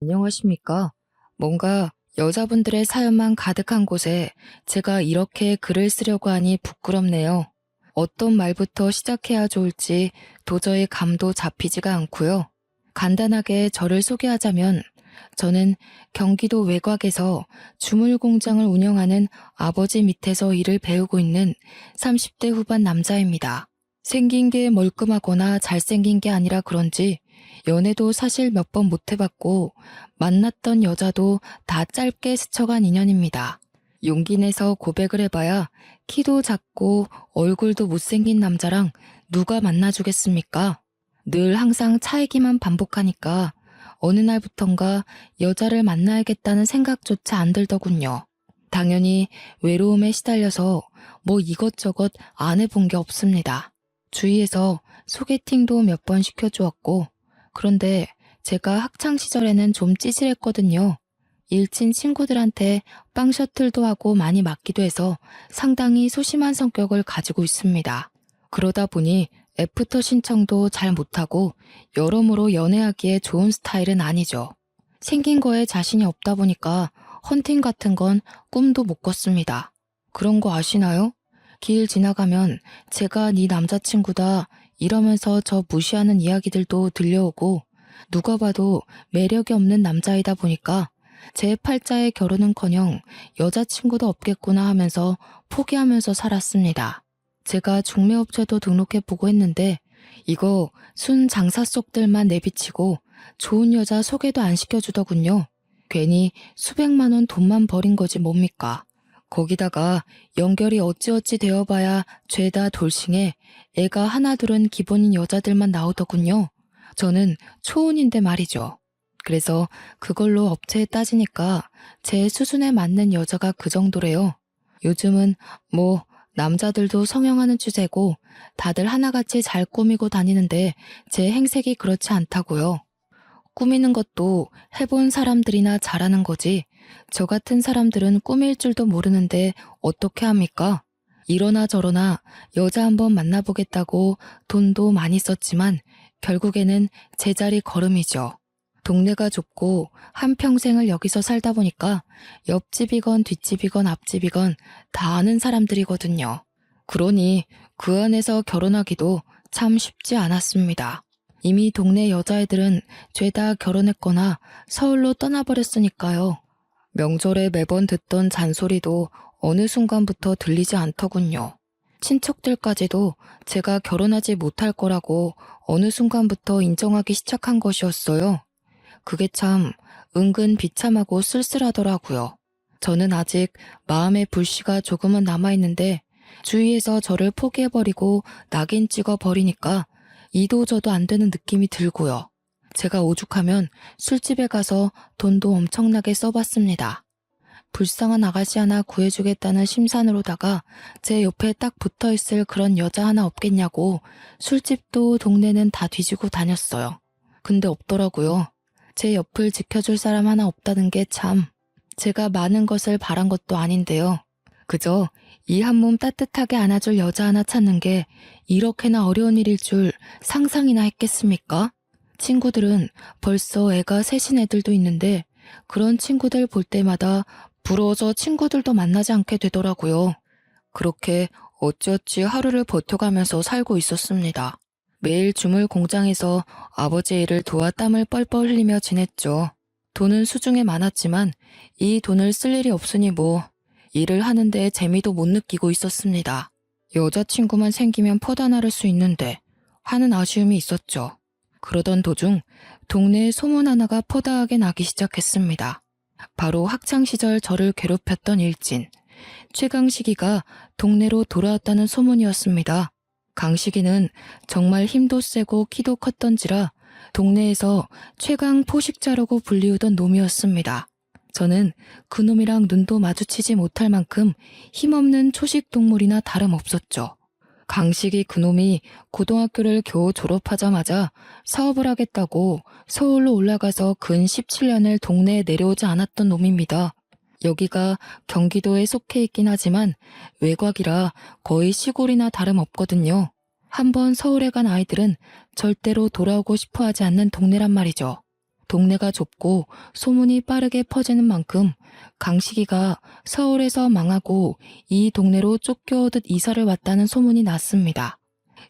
안녕하십니까? 뭔가 여자분들의 사연만 가득한 곳에 제가 이렇게 글을 쓰려고 하니 부끄럽네요. 어떤 말부터 시작해야 좋을지 도저히 감도 잡히지가 않고요. 간단하게 저를 소개하자면 저는 경기도 외곽에서 주물 공장을 운영하는 아버지 밑에서 일을 배우고 있는 30대 후반 남자입니다. 생긴 게 멀끔하거나 잘생긴 게 아니라 그런지 연애도 사실 몇 번 못 해봤고 만났던 여자도 다 짧게 스쳐간 인연입니다. 용기 내서 고백을 해봐야 키도 작고 얼굴도 못생긴 남자랑 누가 만나주겠습니까? 늘 항상 차이기만 반복하니까 어느 날부턴가 여자를 만나야겠다는 생각조차 안 들더군요. 당연히 외로움에 시달려서 뭐 이것저것 안 해본 게 없습니다. 주위에서 소개팅도 몇 번 시켜주었고, 그런데 제가 학창 시절에는 좀 찌질했거든요. 일친 친구들한테 빵 셔틀도 하고 많이 맞기도 해서 상당히 소심한 성격을 가지고 있습니다. 그러다 보니 애프터 신청도 잘 못하고 여러모로 연애하기에 좋은 스타일은 아니죠. 생긴 거에 자신이 없다 보니까 헌팅 같은 건 꿈도 못 꿨습니다. 그런 거 아시나요? 길 지나가면 제가 네 남자친구다 이러면서 저 무시하는 이야기들도 들려오고 누가 봐도 매력이 없는 남자이다 보니까 제 팔자의 결혼은커녕 여자친구도 없겠구나 하면서 포기하면서 살았습니다. 제가 중매업체도 등록해보고 했는데 이거 순 장사 속들만 내비치고 좋은 여자 소개도 안 시켜주더군요. 괜히 수백만 원 돈만 버린 거지 뭡니까. 거기다가 연결이 어찌어찌 되어봐야 죄다 돌싱해 애가 하나둘은 기본인 여자들만 나오더군요. 저는 초혼인데 말이죠. 그래서 그걸로 업체에 따지니까 제 수준에 맞는 여자가 그 정도래요. 요즘은 뭐 남자들도 성형하는 추세고 다들 하나같이 잘 꾸미고 다니는데 제 행색이 그렇지 않다고요. 꾸미는 것도 해본 사람들이나 잘하는 거지 저 같은 사람들은 꾸밀 줄도 모르는데 어떻게 합니까? 이러나 저러나 여자 한번 만나보겠다고 돈도 많이 썼지만 결국에는 제자리 걸음이죠. 동네가 좁고 한평생을 여기서 살다 보니까 옆집이건 뒷집이건 앞집이건 다 아는 사람들이거든요. 그러니 그 안에서 결혼하기도 참 쉽지 않았습니다. 이미 동네 여자애들은 죄다 결혼했거나 서울로 떠나버렸으니까요. 명절에 매번 듣던 잔소리도 어느 순간부터 들리지 않더군요. 친척들까지도 제가 결혼하지 못할 거라고 어느 순간부터 인정하기 시작한 것이었어요. 그게 참 은근 비참하고 쓸쓸하더라고요. 저는 아직 마음의 불씨가 조금은 남아있는데 주위에서 저를 포기해버리고 낙인 찍어버리니까 이도저도 안 되는 느낌이 들고요. 제가 오죽하면 술집에 가서 돈도 엄청나게 써봤습니다. 불쌍한 아가씨 하나 구해주겠다는 심산으로다가 제 옆에 딱 붙어있을 그런 여자 하나 없겠냐고 술집도 동네는 다 뒤지고 다녔어요. 근데 없더라고요. 제 옆을 지켜줄 사람 하나 없다는 게 참 제가 많은 것을 바란 것도 아닌데요. 그저 이 한 몸 따뜻하게 안아줄 여자 하나 찾는 게 이렇게나 어려운 일일 줄 상상이나 했겠습니까? 친구들은 벌써 애가 셋인 애들도 있는데 그런 친구들 볼 때마다 부러워서 친구들도 만나지 않게 되더라고요. 그렇게 어찌어찌 하루를 버텨가면서 살고 있었습니다. 매일 주물 공장에서 아버지의 일을 도와 땀을 뻘뻘 흘리며 지냈죠. 돈은 수중에 많았지만 이 돈을 쓸 일이 없으니 뭐 일을 하는데 재미도 못 느끼고 있었습니다. 여자친구만 생기면 퍼다 나를 수 있는데 하는 아쉬움이 있었죠. 그러던 도중 동네에 소문 하나가 퍼다하게 나기 시작했습니다. 바로 학창시절 저를 괴롭혔던 일진 최강식이가 동네로 돌아왔다는 소문이었습니다. 강식이는 정말 힘도 세고 키도 컸던지라 동네에서 최강 포식자라고 불리우던 놈이었습니다. 저는 그 놈이랑 눈도 마주치지 못할 만큼 힘없는 초식 동물이나 다름없었죠. 강식이 그놈이 고등학교를 겨우 졸업하자마자 사업을 하겠다고 서울로 올라가서 근 17년을 동네에 내려오지 않았던 놈입니다. 여기가 경기도에 속해 있긴 하지만 외곽이라 거의 시골이나 다름없거든요. 한번 서울에 간 아이들은 절대로 돌아오고 싶어 하지 않는 동네란 말이죠. 동네가 좁고 소문이 빠르게 퍼지는 만큼 강식이가 서울에서 망하고 이 동네로 쫓겨오듯 이사를 왔다는 소문이 났습니다.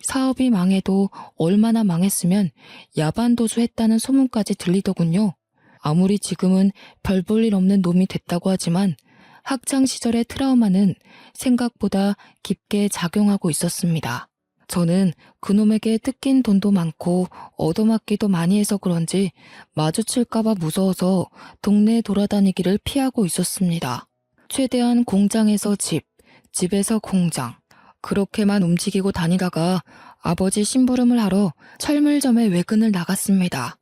사업이 망해도 얼마나 망했으면 야반도주 했다는 소문까지 들리더군요. 아무리 지금은 별 볼 일 없는 놈이 됐다고 하지만 학창시절의 트라우마는 생각보다 깊게 작용하고 있었습니다. 저는 그놈에게 뜯긴 돈도 많고 얻어맞기도 많이 해서 그런지 마주칠까봐 무서워서 동네 돌아다니기를 피하고 있었습니다. 최대한 공장에서 집, 집에서 공장, 그렇게만 움직이고 다니다가 아버지 심부름을 하러 철물점에 외근을 나갔습니다.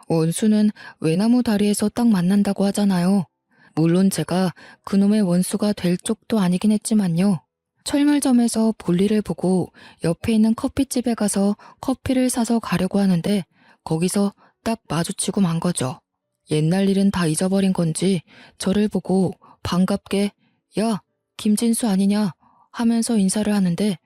원수는 외나무 다리에서 딱 만난다고 하잖아요. 물론 제가 그놈의 원수가 될 쪽도 아니긴 했지만요. 철물점에서 볼일을 보고 옆에 있는 커피집에 가서 커피를 사서 가려고 하는데 거기서 딱 마주치고 만 거죠. 옛날 일은 다 잊어버린 건지 저를 보고 반갑게 야, 김진수 아니냐 하면서 인사를 하는데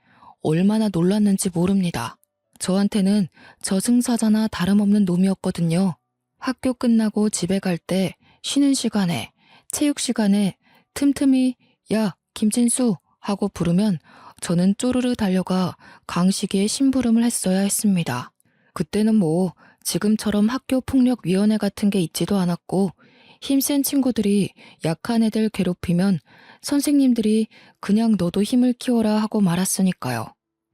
얼마나 놀랐는지 모릅니다. 저한테는 저승사자나 다름없는 놈이었거든요. 학교 끝나고 집에 갈 때 쉬는 시간에 체육 시간에 틈틈이 야, 김진수 하고 부르면 저는 쪼르르 달려가 강식이의 심부름을 했어야 했습니다. 그때는 뭐 지금처럼 학교폭력위원회 같은 게 있지도 않았고 힘센 친구들이 약한 애들 괴롭히면 선생님들이 그냥 너도 힘을 키워라 하고 말았으니까요.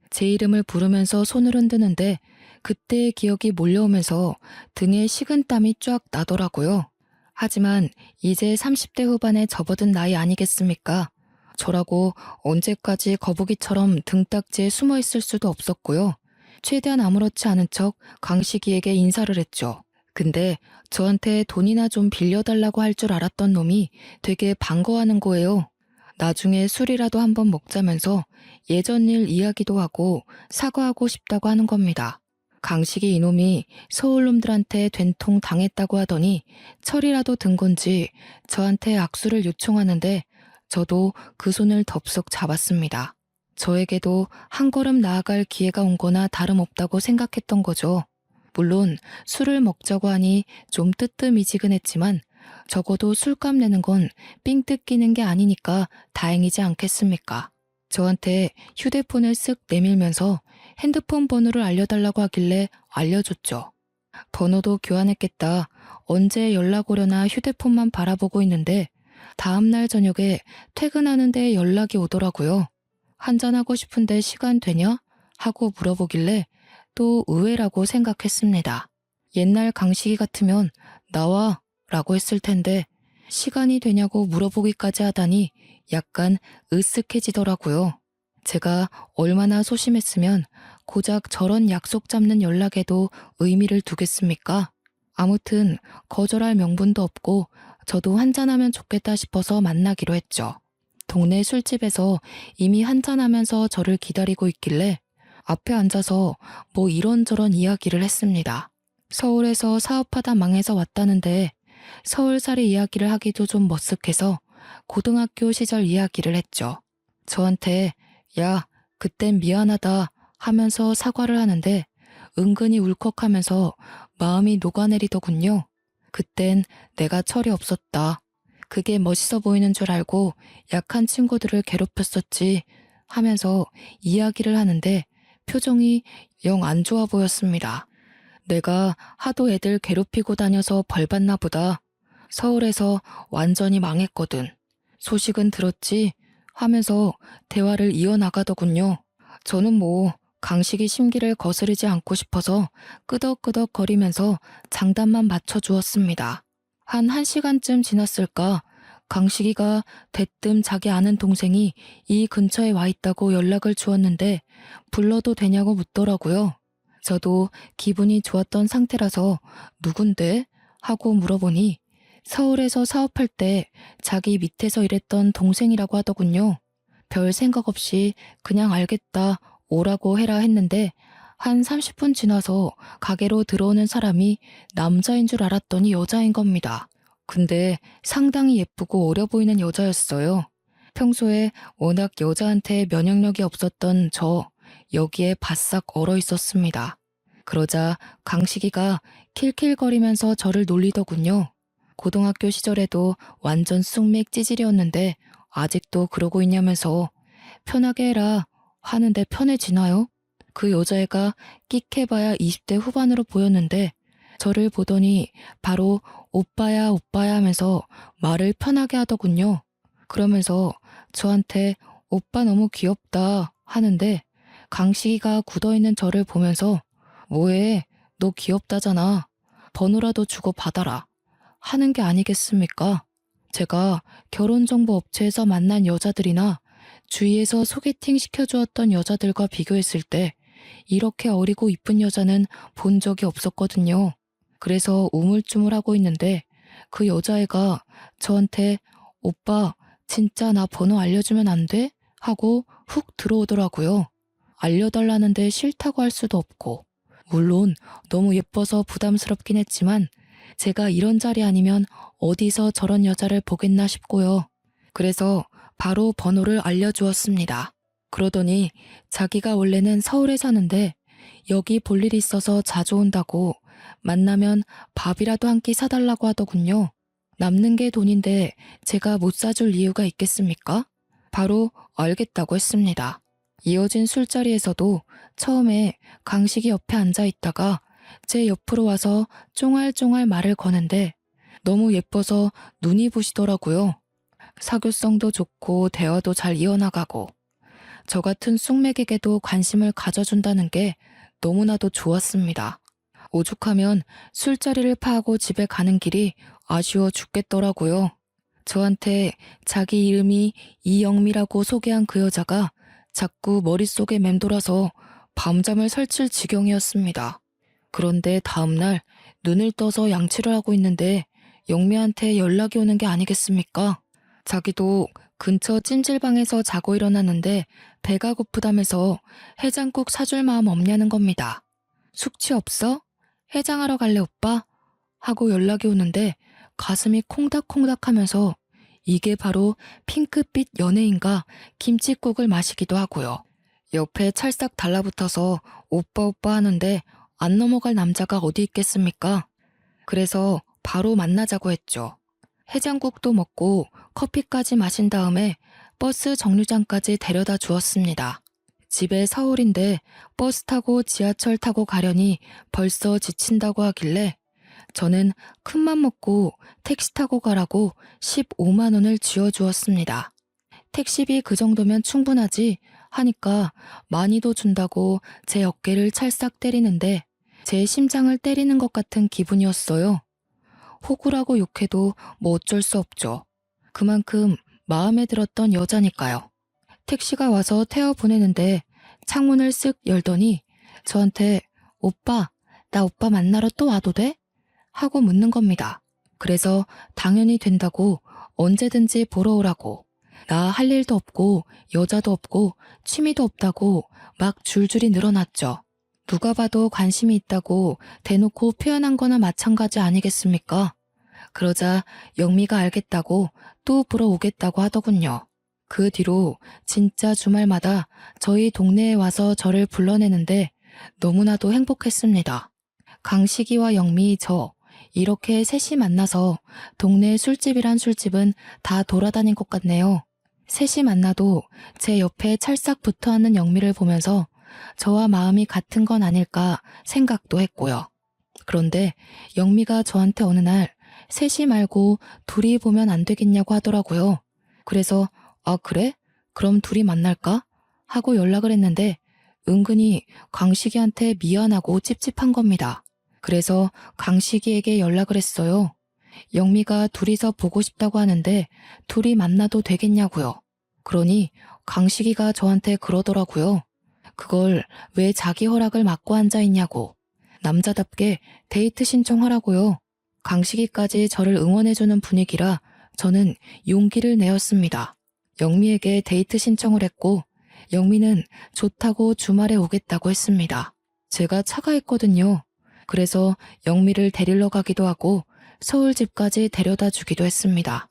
제 이름을 부르면서 손을 흔드는데 그때의 기억이 몰려오면서 등에 식은땀이 쫙 나더라고요. 하지만 이제 30대 후반에 접어든 나이 아니겠습니까? 저라고 언제까지 거북이처럼 등딱지에 숨어 있을 수도 없었고요. 최대한 아무렇지 않은 척 강식이에게 인사를 했죠. 근데 저한테 돈이나 좀 빌려달라고 할 줄 알았던 놈이 되게 반가워하는 거예요. 나중에 술이라도 한번 먹자면서 예전 일 이야기도 하고 사과하고 싶다고 하는 겁니다. 강식이 이놈이 서울놈들한테 된통 당했다고 하더니 철이라도 든 건지 저한테 악수를 요청하는데 저도 그 손을 덥석 잡았습니다. 저에게도 한 걸음 나아갈 기회가 온 거나 다름없다고 생각했던 거죠. 물론 술을 먹자고 하니 좀 뜨뜻미지근했지만 적어도 술값 내는 건 삥 뜯기는 게 아니니까 다행이지 않겠습니까? 저한테 휴대폰을 쓱 내밀면서 핸드폰 번호를 알려달라고 하길래 알려줬죠. 번호도 교환했겠다. 언제 연락 오려나 휴대폰만 바라보고 있는데 다음날 저녁에 퇴근하는데 연락이 오더라고요. 한잔하고 싶은데 시간 되냐? 하고 물어보길래 또 의외라고 생각했습니다. 옛날 강식이 같으면 나와 라고 했을 텐데 시간이 되냐고 물어보기까지 하다니 약간 으쓱해지더라고요. 제가 얼마나 소심했으면 고작 저런 약속 잡는 연락에도 의미를 두겠습니까? 아무튼 거절할 명분도 없고 저도 한잔하면 좋겠다 싶어서 만나기로 했죠. 동네 술집에서 이미 한잔하면서 저를 기다리고 있길래 앞에 앉아서 뭐 이런저런 이야기를 했습니다. 서울에서 사업하다 망해서 왔다는데 서울살이 이야기를 하기도 좀 머쓱해서 고등학교 시절 이야기를 했죠. 저한테 야, 그땐 미안하다 하면서 사과를 하는데 은근히 울컥하면서 마음이 녹아내리더군요. 그땐 내가 철이 없었다. 그게 멋있어 보이는 줄 알고 약한 친구들을 괴롭혔었지 하면서 이야기를 하는데 표정이 영 안 좋아 보였습니다. 내가 하도 애들 괴롭히고 다녀서 벌받나 보다. 서울에서 완전히 망했거든. 소식은 들었지? 하면서 대화를 이어나가더군요. 저는 뭐 강식이 심기를 거스르지 않고 싶어서 끄덕끄덕거리면서 장단만 맞춰주었습니다. 한 1시간쯤 지났을까 강식이가 대뜸 자기 아는 동생이 이 근처에 와 있다고 연락을 주었는데 불러도 되냐고 묻더라고요. 저도 기분이 좋았던 상태라서 누군데? 하고 물어보니 서울에서 사업할 때 자기 밑에서 일했던 동생이라고 하더군요. 별 생각 없이 그냥 알겠다, 오라고 해라 했는데 한 30분 지나서 가게로 들어오는 사람이 남자인 줄 알았더니 여자인 겁니다. 근데 상당히 예쁘고 어려 보이는 여자였어요. 평소에 워낙 여자한테 면역력이 없었던 저 여기에 바싹 얼어 있었습니다. 그러자 강식이가 킬킬거리면서 저를 놀리더군요. 고등학교 시절에도 완전 쑥맥 찌질이었는데 아직도 그러고 있냐면서 편하게 해라 하는데 편해지나요? 그 여자애가 끽해봐야 20대 후반으로 보였는데 저를 보더니 바로 오빠야 오빠야 하면서 말을 편하게 하더군요. 그러면서 저한테 오빠 너무 귀엽다 하는데 강식이가 굳어있는 저를 보면서 뭐해 너 귀엽다잖아 번호라도 주고 받아라 하는 게 아니겠습니까? 제가 결혼정보업체에서 만난 여자들이나 주위에서 소개팅 시켜주었던 여자들과 비교했을 때 이렇게 어리고 이쁜 여자는 본 적이 없었거든요. 그래서 우물쭈물하고 있는데 그 여자애가 저한테 오빠 진짜 나 번호 알려주면 안 돼? 하고 훅 들어오더라고요. 알려달라는데 싫다고 할 수도 없고 물론 너무 예뻐서 부담스럽긴 했지만 제가 이런 자리 아니면 어디서 저런 여자를 보겠나 싶고요. 그래서 바로 번호를 알려주었습니다. 그러더니 자기가 원래는 서울에 사는데 여기 볼 일이 있어서 자주 온다고 만나면 밥이라도 한 끼 사달라고 하더군요. 남는 게 돈인데 제가 못 사줄 이유가 있겠습니까? 바로 알겠다고 했습니다. 이어진 술자리에서도 처음에 강식이 옆에 앉아 있다가 제 옆으로 와서 쫑알쫑알 말을 거는데 너무 예뻐서 눈이 부시더라고요. 사교성도 좋고 대화도 잘 이어나가고 저 같은 쑥맥에게도 관심을 가져준다는 게 너무나도 좋았습니다. 오죽하면 술자리를 파하고 집에 가는 길이 아쉬워 죽겠더라고요. 저한테 자기 이름이 이영미라고 소개한 그 여자가 자꾸 머릿속에 맴돌아서 밤잠을 설칠 지경이었습니다. 그런데 다음날 눈을 떠서 양치를 하고 있는데 영미한테 연락이 오는 게 아니겠습니까? 자기도 근처 찜질방에서 자고 일어났는데 배가 고프다면서 해장국 사줄 마음 없냐는 겁니다. 숙취 없어? 해장하러 갈래 오빠? 하고 연락이 오는데 가슴이 콩닥콩닥 하면서 이게 바로 핑크빛 연예인과 김칫국을 마시기도 하고요. 옆에 찰싹 달라붙어서 오빠 오빠 하는데 안 넘어갈 남자가 어디 있겠습니까? 그래서 바로 만나자고 했죠. 해장국도 먹고 커피까지 마신 다음에 버스 정류장까지 데려다 주었습니다. 집에 서울인데 버스 타고 지하철 타고 가려니 벌써 지친다고 하길래 저는 큰맘 먹고 택시 타고 가라고 15만 원을 쥐어주었습니다. 택시비 그 정도면 충분하지 하니까 많이도 준다고 제 어깨를 찰싹 때리는데 제 심장을 때리는 것 같은 기분이었어요. 호구라고 욕해도 뭐 어쩔 수 없죠. 그만큼 마음에 들었던 여자니까요. 택시가 와서 태워 보내는데 창문을 쓱 열더니 저한테 오빠, 나 오빠 만나러 또 와도 돼? 하고 묻는 겁니다. 그래서 당연히 된다고 언제든지 보러 오라고 나 할 일도 없고 여자도 없고 취미도 없다고 막 줄줄이 늘어났죠. 누가 봐도 관심이 있다고 대놓고 표현한 거나 마찬가지 아니겠습니까? 그러자 영미가 알겠다고 또 보러 오겠다고 하더군요. 그 뒤로 진짜 주말마다 저희 동네에 와서 저를 불러내는데 너무나도 행복했습니다. 강식이와 영미, 저 이렇게 셋이 만나서 동네 술집이란 술집은 다 돌아다닌 것 같네요. 셋이 만나도 제 옆에 찰싹 붙어앉는 영미를 보면서 저와 마음이 같은 건 아닐까 생각도 했고요. 그런데 영미가 저한테 어느 날 셋이 말고 둘이 보면 안 되겠냐고 하더라고요. 그래서 아 그래? 그럼 둘이 만날까? 하고 연락을 했는데 은근히 강식이한테 미안하고 찝찝한 겁니다. 그래서 강식이에게 연락을 했어요. 영미가 둘이서 보고 싶다고 하는데 둘이 만나도 되겠냐고요. 그러니 강식이가 저한테 그러더라고요. 그걸 왜 자기 허락을 막고 앉아있냐고. 남자답게 데이트 신청하라고요. 강식이까지 저를 응원해주는 분위기라 저는 용기를 내었습니다. 영미에게 데이트 신청을 했고 영미는 좋다고 주말에 오겠다고 했습니다. 제가 차가 있거든요. 그래서 영미를 데리러 가기도 하고 서울 집까지 데려다 주기도 했습니다.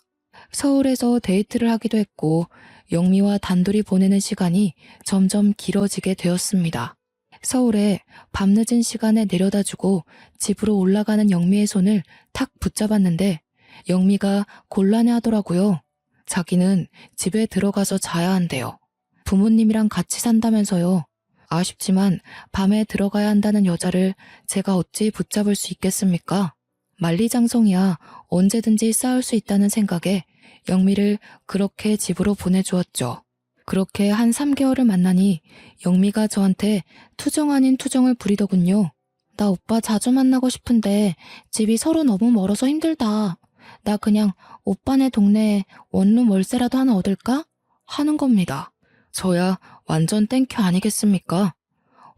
서울에서 데이트를 하기도 했고 영미와 단둘이 보내는 시간이 점점 길어지게 되었습니다. 서울에 밤늦은 시간에 내려다주고 집으로 올라가는 영미의 손을 탁 붙잡았는데 영미가 곤란해하더라고요. 자기는 집에 들어가서 자야 한대요. 부모님이랑 같이 산다면서요. 아쉽지만 밤에 들어가야 한다는 여자를 제가 어찌 붙잡을 수 있겠습니까? 만리장성이야 언제든지 싸울 수 있다는 생각에 영미를 그렇게 집으로 보내주었죠. 그렇게 한 3개월을 만나니 영미가 저한테 투정 아닌 투정을 부리더군요. 나 오빠 자주 만나고 싶은데 집이 서로 너무 멀어서 힘들다. 나 그냥 오빠네 동네에 원룸 월세라도 하나 얻을까? 하는 겁니다. 저야 완전 땡큐 아니겠습니까?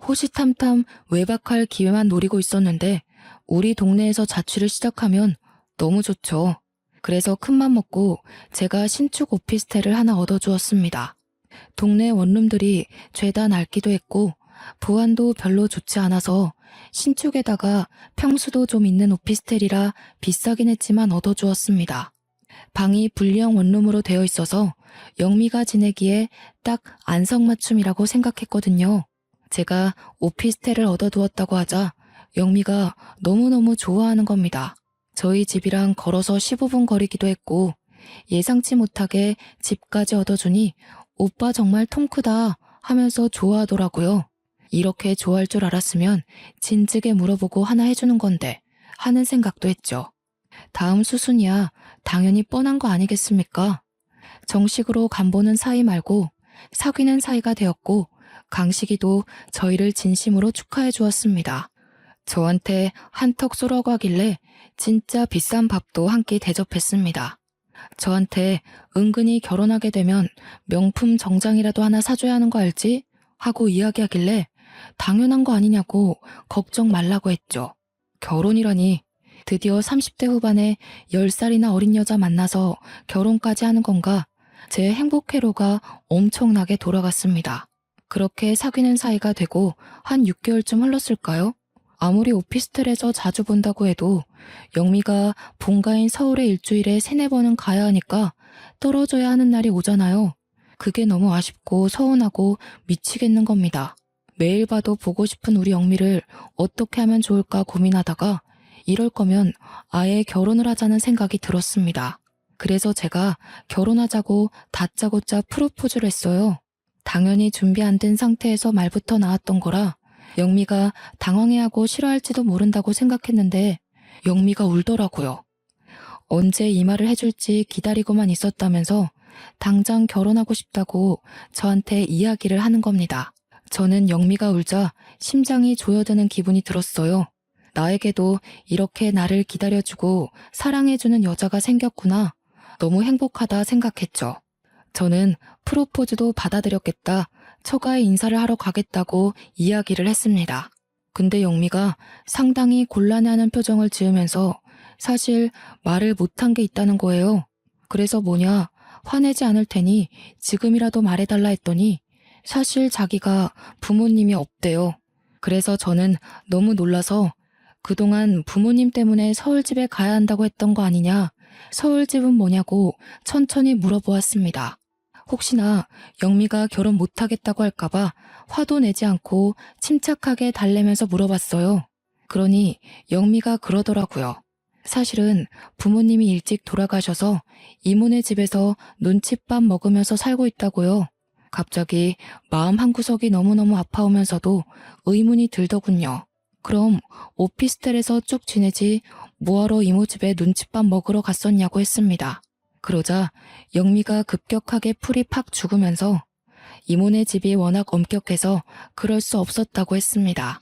호시탐탐 외박할 기회만 노리고 있었는데 우리 동네에서 자취를 시작하면 너무 좋죠. 그래서 큰맘 먹고 제가 신축 오피스텔을 하나 얻어주었습니다. 동네 원룸들이 죄다 낡기도 했고 보안도 별로 좋지 않아서 신축에다가 평수도 좀 있는 오피스텔이라 비싸긴 했지만 얻어주었습니다. 방이 분리형 원룸으로 되어 있어서 영미가 지내기에 딱 안성맞춤이라고 생각했거든요. 제가 오피스텔을 얻어두었다고 하자 영미가 너무너무 좋아하는 겁니다. 저희 집이랑 걸어서 15분 거리기도 했고 예상치 못하게 집까지 얻어주니 오빠 정말 통 크다 하면서 좋아하더라고요. 이렇게 좋아할 줄 알았으면 진즉에 물어보고 하나 해주는 건데 하는 생각도 했죠. 다음 수순이야 당연히 뻔한 거 아니겠습니까? 정식으로 간보는 사이 말고 사귀는 사이가 되었고 강식이도 저희를 진심으로 축하해 주었습니다. 저한테 한턱 쏘라고 하길래 진짜 비싼 밥도 한 끼 대접했습니다. 저한테 은근히 결혼하게 되면 명품 정장이라도 하나 사줘야 하는 거 알지? 하고 이야기하길래 당연한 거 아니냐고 걱정 말라고 했죠. 결혼이라니 드디어 30대 후반에 10살이나 어린 여자 만나서 결혼까지 하는 건가? 제 행복회로가 엄청나게 돌아갔습니다. 그렇게 사귀는 사이가 되고 한 6개월쯤 흘렀을까요? 아무리 오피스텔에서 자주 본다고 해도 영미가 본가인 서울에 일주일에 3-4번은 가야 하니까 떨어져야 하는 날이 오잖아요. 그게 너무 아쉽고 서운하고 미치겠는 겁니다. 매일 봐도 보고 싶은 우리 영미를 어떻게 하면 좋을까 고민하다가 이럴 거면 아예 결혼을 하자는 생각이 들었습니다. 그래서 제가 결혼하자고 다짜고짜 프로포즈를 했어요. 당연히 준비 안 된 상태에서 말부터 나왔던 거라 영미가 당황해하고 싫어할지도 모른다고 생각했는데 영미가 울더라고요. 언제 이 말을 해줄지 기다리고만 있었다면서 당장 결혼하고 싶다고 저한테 이야기를 하는 겁니다. 저는 영미가 울자 심장이 조여드는 기분이 들었어요. 나에게도 이렇게 나를 기다려주고 사랑해주는 여자가 생겼구나. 너무 행복하다 생각했죠. 저는 프로포즈도 받아들였겠다. 처가에 인사를 하러 가겠다고 이야기를 했습니다. 근데 영미가 상당히 곤란해하는 표정을 지으면서 사실 말을 못한 게 있다는 거예요. 그래서 뭐냐, 화내지 않을 테니 지금이라도 말해달라 했더니 사실 자기가 부모님이 없대요. 그래서 저는 너무 놀라서 그동안 부모님 때문에 서울집에 가야 한다고 했던 거 아니냐, 서울집은 뭐냐고 천천히 물어보았습니다. 혹시나 영미가 결혼 못하겠다고 할까봐 화도 내지 않고 침착하게 달래면서 물어봤어요. 그러니 영미가 그러더라고요. 사실은 부모님이 일찍 돌아가셔서 이모네 집에서 눈칫밥 먹으면서 살고 있다고요. 갑자기 마음 한구석이 너무너무 아파오면서도 의문이 들더군요. 그럼 오피스텔에서 쭉 지내지 뭐하러 이모 집에 눈칫밥 먹으러 갔었냐고 했습니다. 그러자 영미가 급격하게 풀이 팍 죽으면서 이모네 집이 워낙 엄격해서 그럴 수 없었다고 했습니다.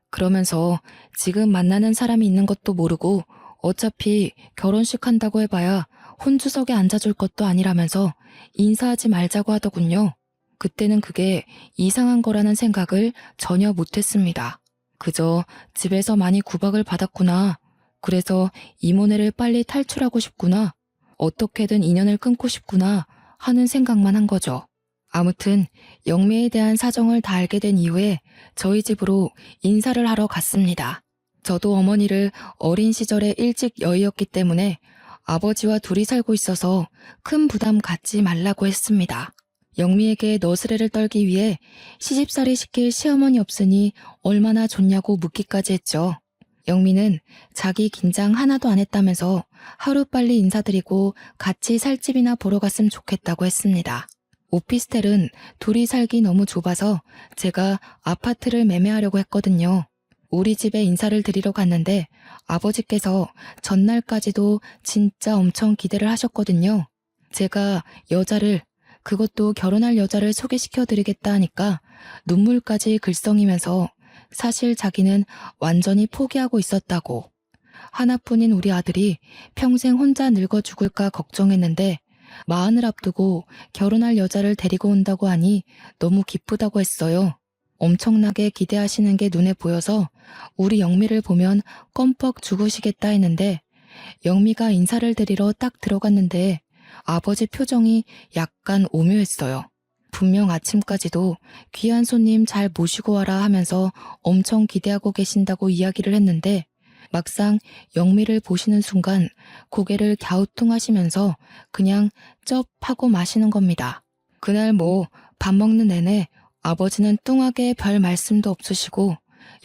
그러면서 지금 만나는 사람이 있는 것도 모르고 어차피 결혼식 한다고 해봐야 혼주석에 앉아줄 것도 아니라면서 인사하지 말자고 하더군요. 그때는 그게 이상한 거라는 생각을 전혀 못했습니다. 그저 집에서 많이 구박을 받았구나. 그래서 이모네를 빨리 탈출하고 싶구나. 어떻게든 인연을 끊고 싶구나 하는 생각만 한 거죠. 아무튼 영미에 대한 사정을 다 알게 된 이후에 저희 집으로 인사를 하러 갔습니다. 저도 어머니를 어린 시절에 일찍 여의었기 때문에 아버지와 둘이 살고 있어서 큰 부담 갖지 말라고 했습니다. 영미에게 너스레를 떨기 위해 시집살이 시킬 시어머니 없으니 얼마나 좋냐고 묻기까지 했죠. 영미는 자기 긴장 하나도 안 했다면서 하루빨리 인사드리고 같이 살집이나 보러 갔으면 좋겠다고 했습니다. 오피스텔은 둘이 살기 너무 좁아서 제가 아파트를 매매하려고 했거든요. 우리 집에 인사를 드리러 갔는데 아버지께서 전날까지도 진짜 엄청 기대를 하셨거든요. 제가 여자를, 그것도 결혼할 여자를 소개시켜 드리겠다 하니까 눈물까지 글썽이면서 사실 자기는 완전히 포기하고 있었다고. 하나뿐인 우리 아들이 평생 혼자 늙어 죽을까 걱정했는데 마흔을 앞두고 결혼할 여자를 데리고 온다고 하니 너무 기쁘다고 했어요. 엄청나게 기대하시는 게 눈에 보여서 우리 영미를 보면 껌뻑 죽으시겠다 했는데 영미가 인사를 드리러 딱 들어갔는데 아버지 표정이 약간 오묘했어요. 분명 아침까지도 귀한 손님 잘 모시고 와라 하면서 엄청 기대하고 계신다고 이야기를 했는데 막상 영미를 보시는 순간 고개를 갸우뚱하시면서 그냥 쩝 하고 마시는 겁니다. 그날 밥 먹는 내내 아버지는 뚱하게 별 말씀도 없으시고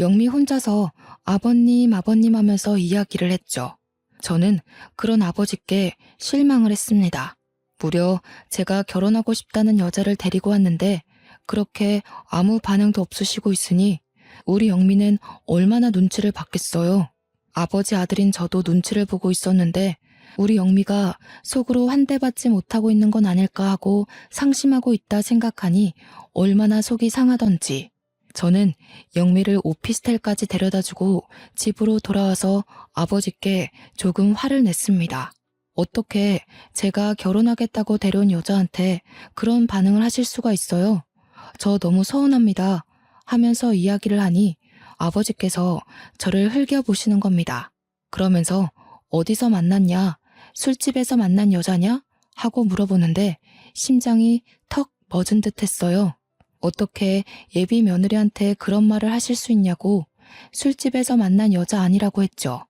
영미 혼자서 아버님 하면서 이야기를 했죠. 저는 그런 아버지께 실망을 했습니다. 무려 제가 결혼하고 싶다는 여자를 데리고 왔는데 그렇게 아무 반응도 없으시고 있으니 우리 영미는 얼마나 눈치를 받겠어요. 아버지 아들인 저도 눈치를 보고 있었는데 우리 영미가 속으로 한 대 받지 못하고 있는 건 아닐까 하고 상심하고 있다 생각하니 얼마나 속이 상하던지. 저는 영미를 오피스텔까지 데려다주고 집으로 돌아와서 아버지께 조금 화를 냈습니다. 어떻게 제가 결혼하겠다고 데려온 여자한테 그런 반응을 하실 수가 있어요? 저 너무 서운합니다. 하면서 이야기를 하니 아버지께서 저를 흘겨보시는 겁니다. 그러면서 어디서 만났냐? 술집에서 만난 여자냐? 하고 물어보는데 심장이 턱 멎은 듯 했어요. 어떻게 예비 며느리한테 그런 말을 하실 수 있냐고 술집에서 만난 여자 아니라고 했죠.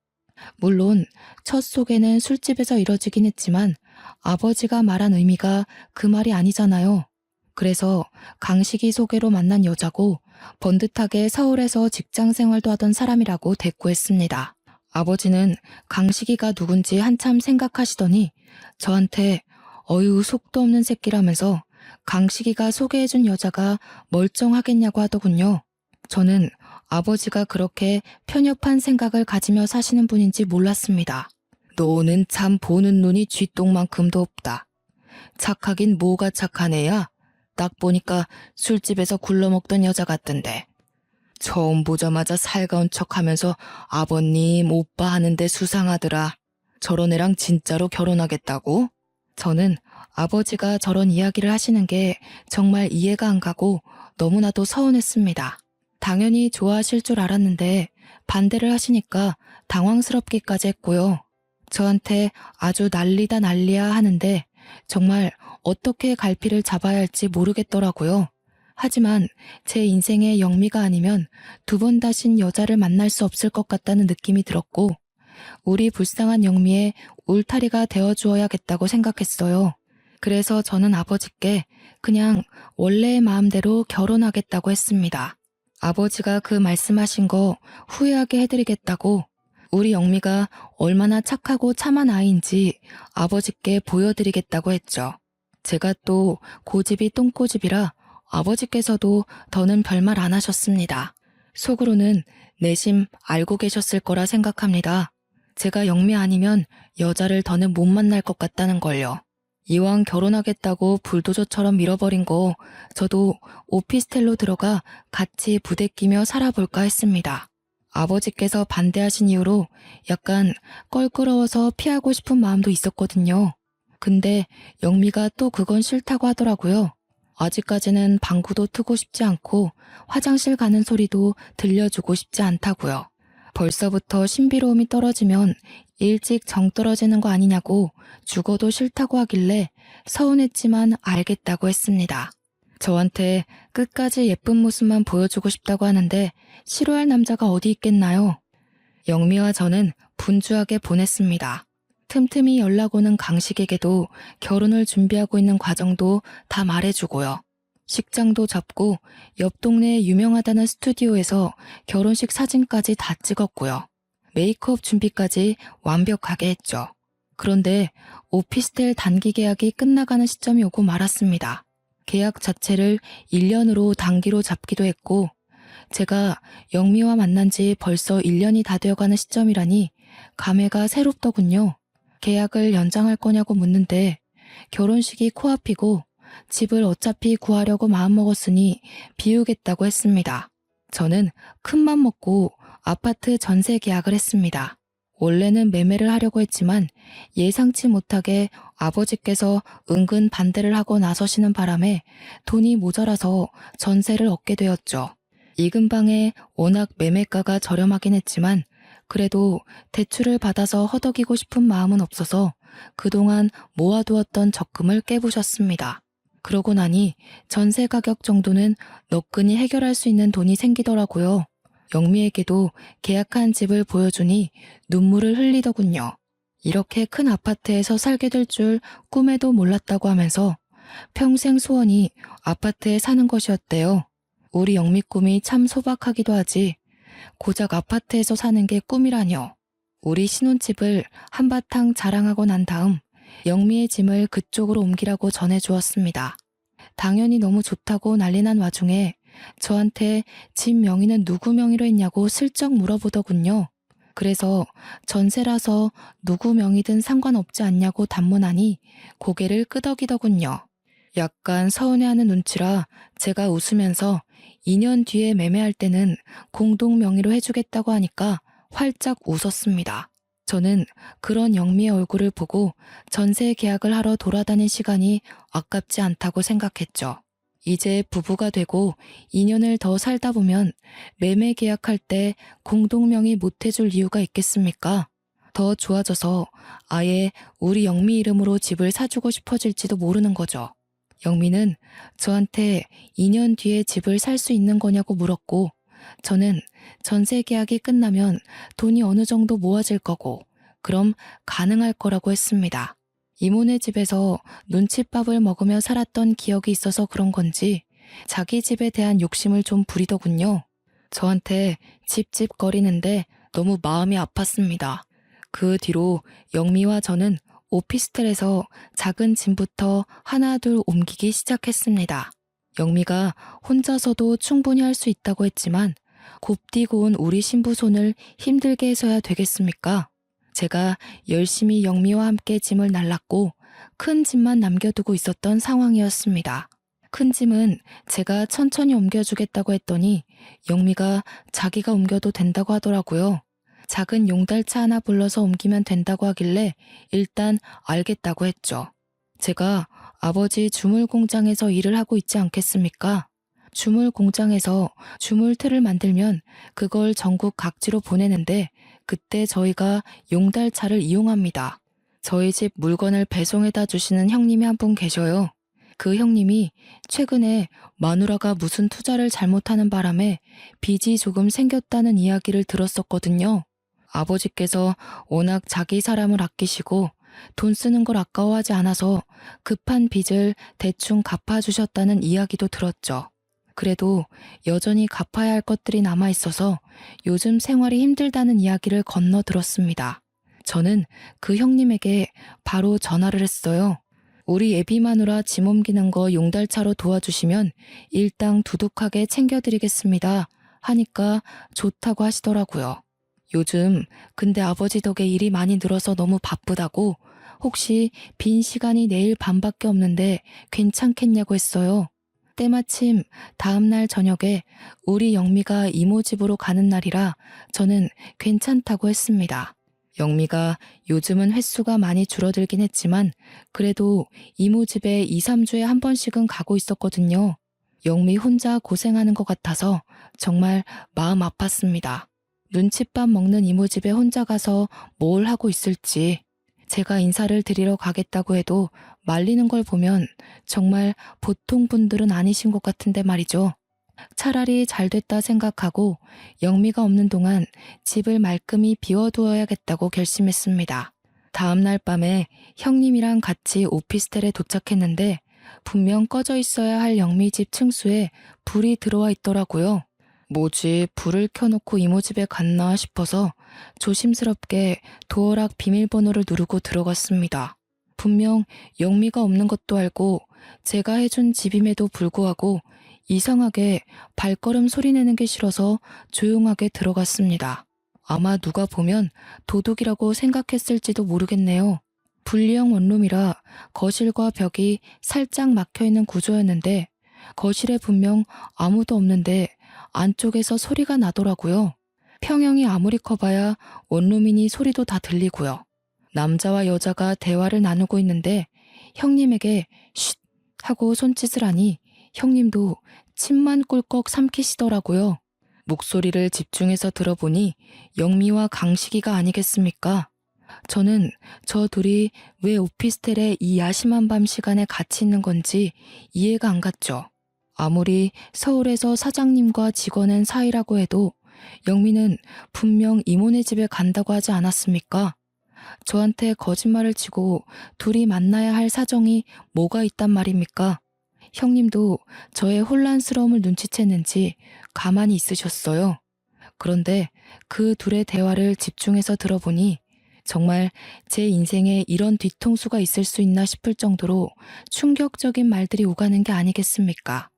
물론 첫 소개는 술집에서 이뤄지긴 했지만 아버지가 말한 의미가 그 말이 아니잖아요. 그래서 강식이 소개로 만난 여자고 번듯하게 서울에서 직장 생활도 하던 사람이라고 대꾸했습니다. 아버지는 강식이가 누군지 한참 생각하시더니 저한테 어휴 속도 없는 새끼라면서 강식이가 소개해준 여자가 멀쩡하겠냐고 하더군요. 저는 아버지가 그렇게 편협한 생각을 가지며 사시는 분인지 몰랐습니다. 너는 참 보는 눈이 쥐똥만큼도 없다. 착하긴 뭐가 착한 애야? 딱 보니까 술집에서 굴러먹던 여자 같던데. 처음 보자마자 살가운 척하면서 아버님, 오빠 하는데 수상하더라. 저런 애랑 진짜로 결혼하겠다고? 저는 아버지가 저런 이야기를 하시는 게 정말 이해가 안 가고 너무나도 서운했습니다. 당연히 좋아하실 줄 알았는데 반대를 하시니까 당황스럽기까지 했고요. 저한테 아주 난리다 난리야 하는데 정말 어떻게 갈피를 잡아야 할지 모르겠더라고요. 하지만 제 인생의 영미가 아니면 두 번 다신 여자를 만날 수 없을 것 같다는 느낌이 들었고 우리 불쌍한 영미의 울타리가 되어주어야겠다고 생각했어요. 그래서 저는 아버지께 그냥 원래의 마음대로 결혼하겠다고 했습니다. 아버지가 그 말씀하신 거 후회하게 해드리겠다고 우리 영미가 얼마나 착하고 참한 아이인지 아버지께 보여드리겠다고 했죠. 제가 또 고집이 똥고집이라 아버지께서도 더는 별말 안 하셨습니다. 속으로는 내심 알고 계셨을 거라 생각합니다. 제가 영미 아니면 여자를 더는 못 만날 것 같다는 걸요. 이왕 결혼하겠다고 불도저처럼 밀어버린 거 저도 오피스텔로 들어가 같이 부대끼며 살아볼까 했습니다. 아버지께서 반대하신 이유로 약간 껄끄러워서 피하고 싶은 마음도 있었거든요. 근데 영미가 또 그건 싫다고 하더라고요. 아직까지는 방구도 트고 싶지 않고 화장실 가는 소리도 들려주고 싶지 않다고요. 벌써부터 신비로움이 떨어지면 일찍 정 떨어지는 거 아니냐고 죽어도 싫다고 하길래 서운했지만 알겠다고 했습니다. 저한테 끝까지 예쁜 모습만 보여주고 싶다고 하는데 싫어할 남자가 어디 있겠나요? 영미와 저는 분주하게 보냈습니다. 틈틈이 연락 오는 강식에게도 결혼을 준비하고 있는 과정도 다 말해주고요. 식장도 잡고 옆 동네에 유명하다는 스튜디오에서 결혼식 사진까지 다 찍었고요. 메이크업 준비까지 완벽하게 했죠. 그런데 오피스텔 단기 계약이 끝나가는 시점이 오고 말았습니다. 계약 자체를 1년으로 단기로 잡기도 했고 제가 영미와 만난 지 벌써 1년이 다 되어가는 시점이라니 감회가 새롭더군요. 계약을 연장할 거냐고 묻는데 결혼식이 코앞이고 집을 어차피 구하려고 마음먹었으니 비우겠다고 했습니다. 저는 큰맘 먹고 아파트 전세 계약을 했습니다. 원래는 매매를 하려고 했지만 예상치 못하게 아버지께서 은근 반대를 하고 나서시는 바람에 돈이 모자라서 전세를 얻게 되었죠. 이 근방에 워낙 매매가가 저렴하긴 했지만 그래도 대출을 받아서 허덕이고 싶은 마음은 없어서 그동안 모아두었던 적금을 깨부셨습니다. 그러고 나니 전세 가격 정도는 너끈히 해결할 수 있는 돈이 생기더라고요. 영미에게도 계약한 집을 보여주니 눈물을 흘리더군요. 이렇게 큰 아파트에서 살게 될 줄 꿈에도 몰랐다고 하면서 평생 소원이 아파트에 사는 것이었대요. 우리 영미 꿈이 참 소박하기도 하지. 고작 아파트에서 사는 게 꿈이라뇨. 우리 신혼집을 한바탕 자랑하고 난 다음 영미의 짐을 그쪽으로 옮기라고 전해주었습니다. 당연히 너무 좋다고 난리난 와중에 저한테 집 명의는 누구 명의로 했냐고 슬쩍 물어보더군요. 그래서 전세라서 누구 명의든 상관없지 않냐고 단문하니 고개를 끄덕이더군요. 약간 서운해하는 눈치라 제가 웃으면서 2년 뒤에 매매할 때는 공동 명의로 해주겠다고 하니까 활짝 웃었습니다. 저는 그런 영미의 얼굴을 보고 전세 계약을 하러 돌아다닌 시간이 아깝지 않다고 생각했죠. 이제 부부가 되고 2년을 더 살다 보면 매매 계약할 때 공동명의 못 해줄 이유가 있겠습니까? 더 좋아져서 아예 우리 영미 이름으로 집을 사주고 싶어질지도 모르는 거죠. 영미는 저한테 2년 뒤에 집을 살 수 있는 거냐고 물었고 저는 전세 계약이 끝나면 돈이 어느 정도 모아질 거고 그럼 가능할 거라고 했습니다. 이모네 집에서 눈칫밥을 먹으며 살았던 기억이 있어서 그런 건지 자기 집에 대한 욕심을 좀 부리더군요. 저한테 찝찝거리는데 너무 마음이 아팠습니다. 그 뒤로 영미와 저는 오피스텔에서 작은 짐부터 하나둘 옮기기 시작했습니다. 영미가 혼자서도 충분히 할 수 있다고 했지만 곱디고 온 우리 신부 손을 힘들게 해서야 되겠습니까? 제가 열심히 영미와 함께 짐을 날랐고 큰 짐만 남겨두고 있었던 상황이었습니다. 큰 짐은 제가 천천히 옮겨주겠다고 했더니 영미가 자기가 옮겨도 된다고 하더라고요. 작은 용달차 하나 불러서 옮기면 된다고 하길래 일단 알겠다고 했죠. 제가 아버지 주물 공장에서 일을 하고 있지 않겠습니까? 주물 공장에서 주물틀을 만들면 그걸 전국 각지로 보내는데 그때 저희가 용달차를 이용합니다. 저희 집 물건을 배송해다 주시는 형님이 한 분 계셔요. 그 형님이 최근에 마누라가 무슨 투자를 잘못하는 바람에 빚이 조금 생겼다는 이야기를 들었었거든요. 아버지께서 워낙 자기 사람을 아끼시고 돈 쓰는 걸 아까워하지 않아서 급한 빚을 대충 갚아주셨다는 이야기도 들었죠. 그래도 여전히 갚아야 할 것들이 남아있어서 요즘 생활이 힘들다는 이야기를 건너 들었습니다. 저는 그 형님에게 바로 전화를 했어요. 우리 애비 마누라 짐 옮기는 거 용달차로 도와주시면 일당 두둑하게 챙겨드리겠습니다. 하니까 좋다고 하시더라고요. 요즘 근데 아버지 덕에 일이 많이 늘어서 너무 바쁘다고 혹시 빈 시간이 내일 밤밖에 없는데 괜찮겠냐고 했어요. 때마침 다음날 저녁에 우리 영미가 이모 집으로 가는 날이라 저는 괜찮다고 했습니다. 영미가 요즘은 횟수가 많이 줄어들긴 했지만 그래도 이모 집에 2, 3주에 한 번씩은 가고 있었거든요. 영미 혼자 고생하는 것 같아서 정말 마음 아팠습니다. 눈칫밥 먹는 이모 집에 혼자 가서 뭘 하고 있을지 제가 인사를 드리러 가겠다고 해도 말리는 걸 보면 정말 보통 분들은 아니신 것 같은데 말이죠. 차라리 잘 됐다 생각하고 영미가 없는 동안 집을 말끔히 비워두어야겠다고 결심했습니다. 다음날 밤에 형님이랑 같이 오피스텔에 도착했는데 분명 꺼져 있어야 할 영미 집 층수에 불이 들어와 있더라고요. 뭐지, 불을 켜놓고 이모 집에 갔나 싶어서 조심스럽게 도어락 비밀번호를 누르고 들어갔습니다. 분명 영미가 없는 것도 알고 제가 해준 집임에도 불구하고 이상하게 발걸음 소리내는 게 싫어서 조용하게 들어갔습니다. 아마 누가 보면 도둑이라고 생각했을지도 모르겠네요. 분리형 원룸이라 거실과 벽이 살짝 막혀있는 구조였는데 거실에 분명 아무도 없는데 안쪽에서 소리가 나더라고요. 평형이 아무리 커봐야 원룸이니 소리도 다 들리고요. 남자와 여자가 대화를 나누고 있는데 형님에게 쉿 하고 손짓을 하니 형님도 침만 꿀꺽 삼키시더라고요. 목소리를 집중해서 들어보니 영미와 강식이가 아니겠습니까? 저는 저 둘이 왜 오피스텔에 이 야심한 밤 시간에 같이 있는 건지 이해가 안 갔죠. 아무리 서울에서 사장님과 직원은 사이라고 해도 영미는 분명 이모네 집에 간다고 하지 않았습니까? 저한테 거짓말을 치고 둘이 만나야 할 사정이 뭐가 있단 말입니까? 형님도 저의 혼란스러움을 눈치챘는지 가만히 있으셨어요. 그런데 그 둘의 대화를 집중해서 들어보니 정말 제 인생에 이런 뒤통수가 있을 수 있나 싶을 정도로 충격적인 말들이 오가는 게 아니겠습니까?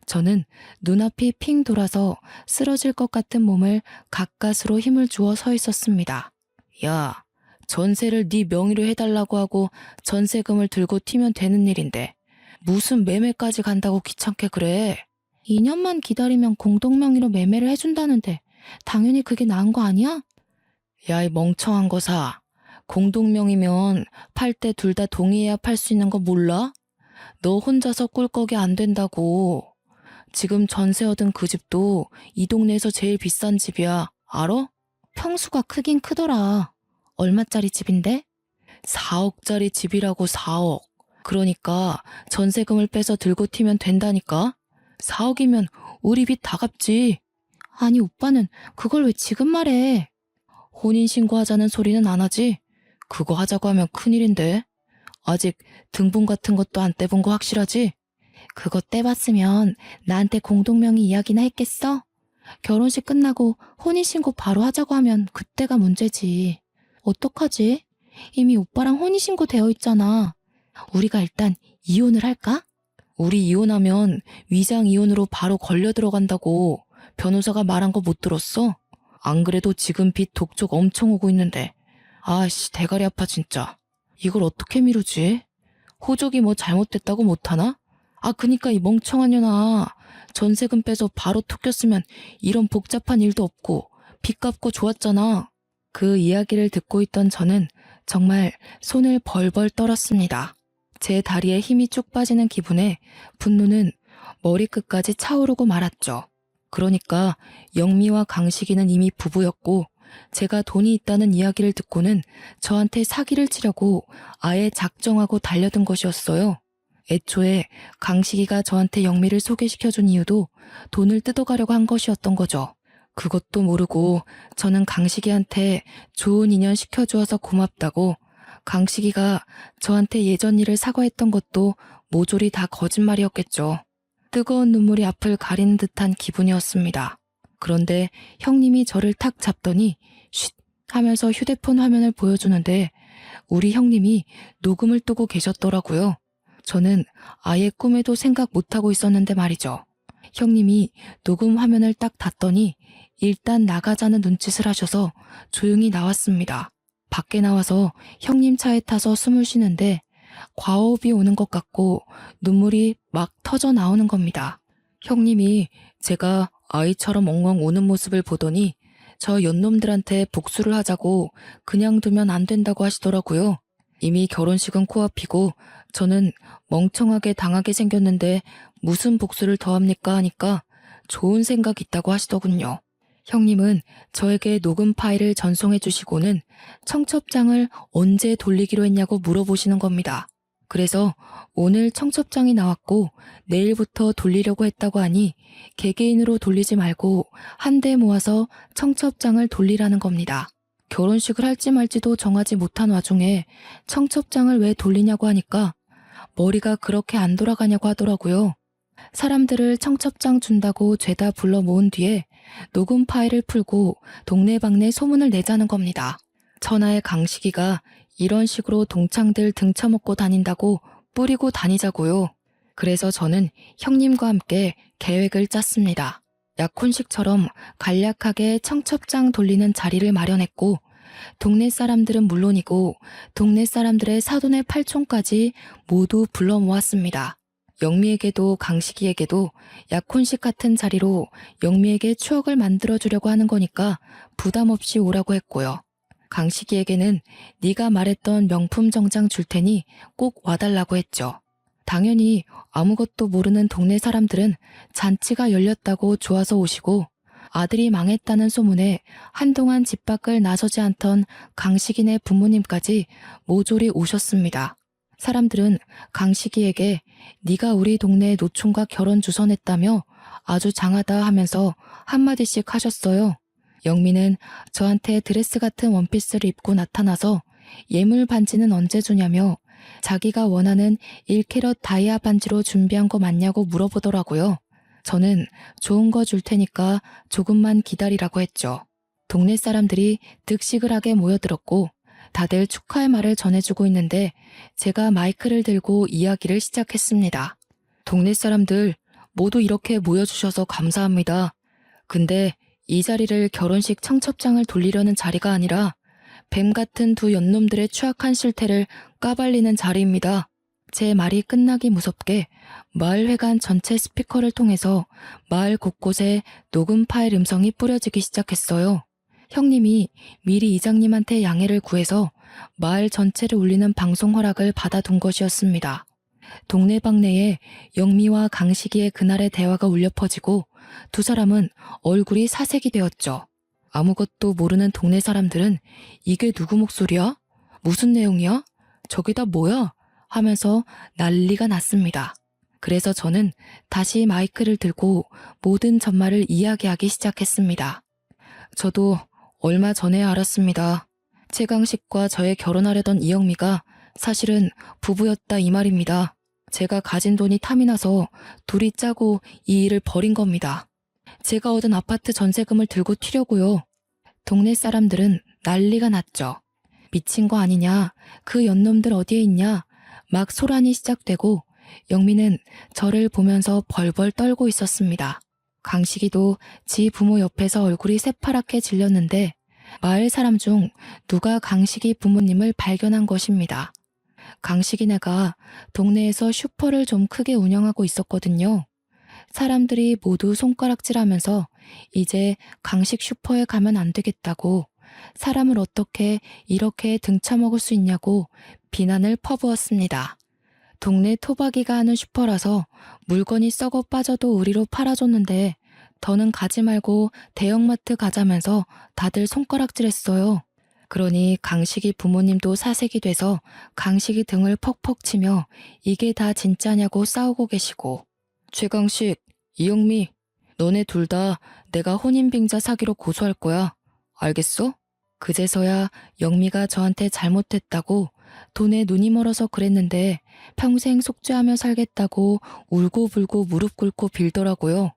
저는 눈앞이 핑 돌아서 쓰러질 것 같은 몸을 가까스로 힘을 주어 서 있었습니다. 야, 전세를 네 명의로 해달라고 하고 전세금을 들고 튀면 되는 일인데 무슨 매매까지 간다고 귀찮게 그래? 2년만 기다리면 공동명의로 매매를 해준다는데 당연히 그게 나은 거 아니야? 야, 이 멍청한 거사. 공동명의면 팔 때 둘 다 동의해야 팔 수 있는 거 몰라? 너 혼자서 꿀꺽이 안 된다고. 지금 전세 얻은 그 집도 이 동네에서 제일 비싼 집이야. 알아? 평수가 크긴 크더라. 얼마짜리 집인데? 4억짜리 집이라고. 4억. 그러니까 전세금을 빼서 들고 튀면 된다니까? 4억이면 우리 빚 다 갚지. 아니 오빠는 그걸 왜 지금 말해? 혼인신고 하자는 소리는 안 하지? 그거 하자고 하면 큰일인데. 아직 등본 같은 것도 안 떼본 거 확실하지? 그거 떼봤으면 나한테 공동명의 이야기나 했겠어? 결혼식 끝나고 혼인신고 바로 하자고 하면 그때가 문제지. 어떡하지? 이미 오빠랑 혼인신고 되어 있잖아. 우리가 일단 이혼을 할까? 우리 이혼하면 위장 이혼으로 바로 걸려 들어간다고 변호사가 말한 거 못 들었어? 안 그래도 지금 빚 독촉 엄청 오고 있는데. 아씨, 대가리 아파 진짜. 이걸 어떻게 미루지? 호적이 뭐 잘못됐다고 못하나? 아, 그니까 이 멍청한 년아. 전세금 빼서 바로 톡 꼈으면 이런 복잡한 일도 없고 빚 갚고 좋았잖아. 그 이야기를 듣고 있던 저는 정말 손을 벌벌 떨었습니다. 제 다리에 힘이 쭉 빠지는 기분에 분노는 머리끝까지 차오르고 말았죠. 그러니까 영미와 강식이는 이미 부부였고 제가 돈이 있다는 이야기를 듣고는 저한테 사기를 치려고 아예 작정하고 달려든 것이었어요. 애초에 강식이가 저한테 영미를 소개시켜준 이유도 돈을 뜯어가려고 한 것이었던 거죠. 그것도 모르고 저는 강식이한테 좋은 인연 시켜주어서 고맙다고, 강식이가 저한테 예전 일을 사과했던 것도 모조리 다 거짓말이었겠죠. 뜨거운 눈물이 앞을 가리는 듯한 기분이었습니다. 그런데 형님이 저를 탁 잡더니 쉿 하면서 휴대폰 화면을 보여주는데 우리 형님이 녹음을 뜨고 계셨더라고요. 저는 아예 꿈에도 생각 못하고 있었는데 말이죠. 형님이 녹음 화면을 딱 닫더니 일단 나가자는 눈짓을 하셔서 조용히 나왔습니다. 밖에 나와서 형님 차에 타서 숨을 쉬는데 과호흡이 오는 것 같고 눈물이 막 터져 나오는 겁니다. 형님이 제가 아이처럼 엉엉 우는 모습을 보더니 저 연놈들한테 복수를 하자고 그냥 두면 안 된다고 하시더라고요. 이미 결혼식은 코앞이고 저는 멍청하게 당하게 생겼는데 무슨 복수를 더 합니까 하니까 좋은 생각 있다고 하시더군요. 형님은 저에게 녹음 파일을 전송해 주시고는 청첩장을 언제 돌리기로 했냐고 물어보시는 겁니다. 그래서 오늘 청첩장이 나왔고 내일부터 돌리려고 했다고 하니 개개인으로 돌리지 말고 한 대 모아서 청첩장을 돌리라는 겁니다. 결혼식을 할지 말지도 정하지 못한 와중에 청첩장을 왜 돌리냐고 하니까 머리가 그렇게 안 돌아가냐고 하더라고요. 사람들을 청첩장 준다고 죄다 불러 모은 뒤에 녹음 파일을 풀고 동네방네 소문을 내자는 겁니다. 천하의 강식이가 이런 식으로 동창들 등쳐먹고 다닌다고 뿌리고 다니자고요. 그래서 저는 형님과 함께 계획을 짰습니다. 약혼식처럼 간략하게 청첩장 돌리는 자리를 마련했고 동네 사람들은 물론이고 동네 사람들의 사돈의 팔촌까지 모두 불러 모았습니다. 영미에게도 강식이에게도 약혼식 같은 자리로 영미에게 추억을 만들어주려고 하는 거니까 부담 없이 오라고 했고요. 강식이에게는 네가 말했던 명품 정장 줄 테니 꼭 와달라고 했죠. 당연히 아무것도 모르는 동네 사람들은 잔치가 열렸다고 좋아서 오시고 아들이 망했다는 소문에 한동안 집 밖을 나서지 않던 강식이네 부모님까지 모조리 오셨습니다. 사람들은 강식이에게 네가 우리 동네 노총각 결혼 주선했다며 아주 장하다 하면서 한마디씩 하셨어요. 영미는 저한테 드레스 같은 원피스를 입고 나타나서 예물 반지는 언제 주냐며 자기가 원하는 1캐럿 다이아 반지로 준비한 거 맞냐고 물어보더라고요. 저는 좋은 거 줄 테니까 조금만 기다리라고 했죠. 동네 사람들이 득시글하게 모여들었고 다들 축하의 말을 전해주고 있는데 제가 마이크를 들고 이야기를 시작했습니다. 동네 사람들 모두 이렇게 모여주셔서 감사합니다. 근데 이 자리를 결혼식 청첩장을 돌리려는 자리가 아니라 뱀 같은 두 연놈들의 추악한 실태를 까발리는 자리입니다. 제 말이 끝나기 무섭게 마을회관 전체 스피커를 통해서 마을 곳곳에 녹음 파일 음성이 뿌려지기 시작했어요. 형님이 미리 이장님한테 양해를 구해서 마을 전체를 울리는 방송 허락을 받아둔 것이었습니다. 동네방네에 영미와 강식이의 그날의 대화가 울려 퍼지고 두 사람은 얼굴이 사색이 되었죠. 아무것도 모르는 동네 사람들은 이게 누구 목소리야? 무슨 내용이야? 저기다 뭐야? 하면서 난리가 났습니다. 그래서 저는 다시 마이크를 들고 모든 전말을 이야기하기 시작했습니다. 저도 얼마 전에 알았습니다. 최강식과 저의 결혼하려던 이영미가 사실은 부부였다 이 말입니다. 제가 가진 돈이 탐이 나서 둘이 짜고 이 일을 벌인 겁니다. 제가 얻은 아파트 전세금을 들고 튀려고요. 동네 사람들은 난리가 났죠. 미친 거 아니냐, 그 연놈들 어디에 있냐, 막 소란이 시작되고 영미는 저를 보면서 벌벌 떨고 있었습니다. 강식이도 지 부모 옆에서 얼굴이 새파랗게 질렸는데 마을 사람 중 누가 강식이 부모님을 발견한 것입니다. 강식이네가 동네에서 슈퍼를 좀 크게 운영하고 있었거든요. 사람들이 모두 손가락질하면서 이제 강식 슈퍼에 가면 안 되겠다고 사람을 어떻게 이렇게 등쳐먹을 수 있냐고 비난을 퍼부었습니다. 동네 토박이가 하는 슈퍼라서 물건이 썩어 빠져도 우리로 팔아줬는데 더는 가지 말고 대형마트 가자면서 다들 손가락질했어요. 그러니 강식이 부모님도 사색이 돼서 강식이 등을 퍽퍽 치며 이게 다 진짜냐고 싸우고 계시고 최강식, 이영미, 너네 둘 다 내가 혼인빙자 사기로 고소할 거야. 알겠어? 그제서야 영미가 저한테 잘못했다고 돈에 눈이 멀어서 그랬는데 평생 속죄하며 살겠다고 울고불고 무릎 꿇고 빌더라고요.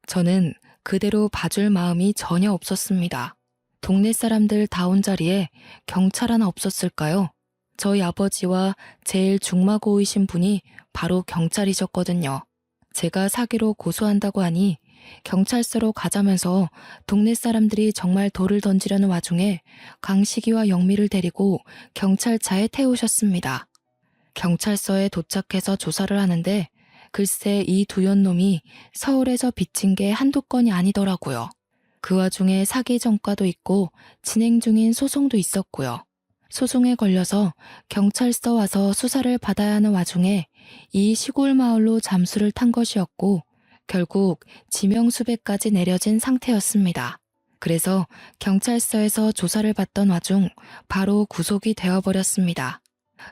저는 그대로 봐줄 마음이 전혀 없었습니다. 동네 사람들 다 온 자리에 경찰 하나 없었을까요? 저희 아버지와 제일 중마고이신 분이 바로 경찰이셨거든요. 제가 사기로 고소한다고 하니 경찰서로 가자면서 동네 사람들이 정말 돌을 던지려는 와중에 강식이와 영미를 데리고 경찰차에 태우셨습니다. 경찰서에 도착해서 조사를 하는데 글쎄 이 두 연놈이 서울에서 빚진 게 한두 건이 아니더라고요. 그 와중에 사기 전과도 있고 진행 중인 소송도 있었고요. 소송에 걸려서 경찰서 와서 수사를 받아야 하는 와중에 이 시골 마을로 잠수를 탄 것이었고 결국 지명수배까지 내려진 상태였습니다. 그래서 경찰서에서 조사를 받던 와중 바로 구속이 되어버렸습니다.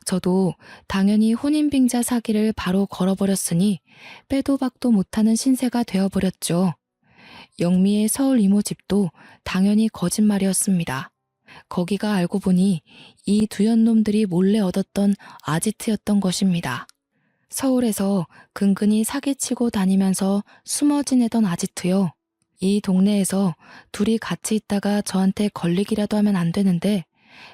저도 당연히 혼인빙자 사기를 바로 걸어버렸으니 빼도 박도 못하는 신세가 되어버렸죠. 영미의 서울 이모 집도 당연히 거짓말이었습니다. 거기가 알고 보니 이 두현놈들이 몰래 얻었던 아지트였던 것입니다. 서울에서 근근히 사기치고 다니면서 숨어 지내던 아지트요. 이 동네에서 둘이 같이 있다가 저한테 걸리기라도 하면 안 되는데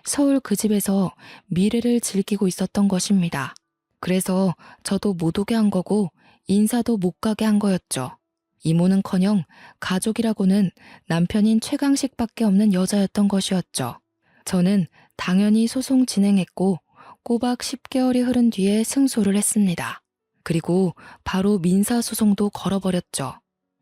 서울 그 집에서 미래를 즐기고 있었던 것입니다. 그래서 저도 못 오게 한 거고 인사도 못 가게 한 거였죠. 이모는커녕 가족이라고는 남편인 최강식밖에 없는 여자였던 것이었죠. 저는 당연히 소송 진행했고 꼬박 10개월이 흐른 뒤에 승소를 했습니다. 그리고 바로 민사소송도 걸어버렸죠.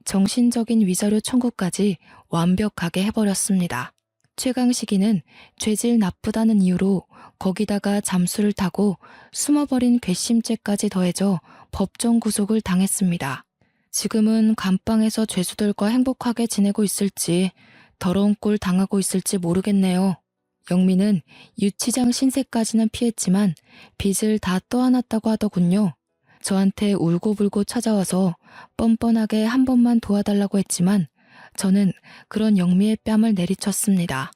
정신적인 위자료 청구까지 완벽하게 해버렸습니다. 최강식이는 죄질 나쁘다는 이유로 거기다가 잠수를 타고 숨어버린 괘씸죄까지 더해져 법정 구속을 당했습니다. 지금은 감방에서 죄수들과 행복하게 지내고 있을지 더러운 꼴 당하고 있을지 모르겠네요. 영미는 유치장 신세까지는 피했지만 빚을 다 떠안았다고 하더군요. 저한테 울고불고 찾아와서 뻔뻔하게 한 번만 도와달라고 했지만 저는 그런 영미의 뺨을 내리쳤습니다.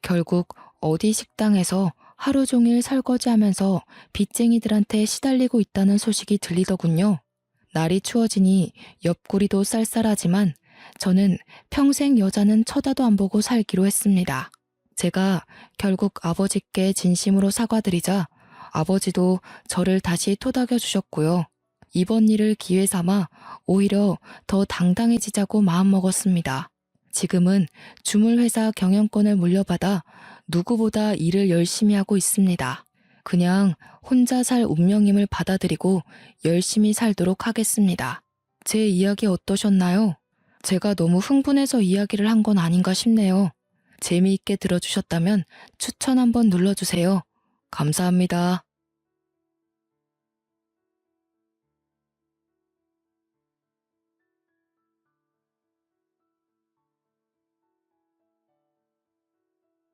결국 어디 식당에서 하루 종일 설거지하면서 빚쟁이들한테 시달리고 있다는 소식이 들리더군요. 날이 추워지니 옆구리도 쌀쌀하지만 저는 평생 여자는 쳐다도 안 보고 살기로 했습니다. 제가 결국 아버지께 진심으로 사과드리자 아버지도 저를 다시 토닥여 주셨고요. 이번 일을 기회 삼아 오히려 더 당당해지자고 마음먹었습니다. 지금은 주물회사 경영권을 물려받아 누구보다 일을 열심히 하고 있습니다. 그냥 혼자 살 운명임을 받아들이고 열심히 살도록 하겠습니다. 제 이야기 어떠셨나요? 제가 너무 흥분해서 이야기를 한 건 아닌가 싶네요. 재미있게 들어주셨다면 추천 한번 눌러주세요. 감사합니다.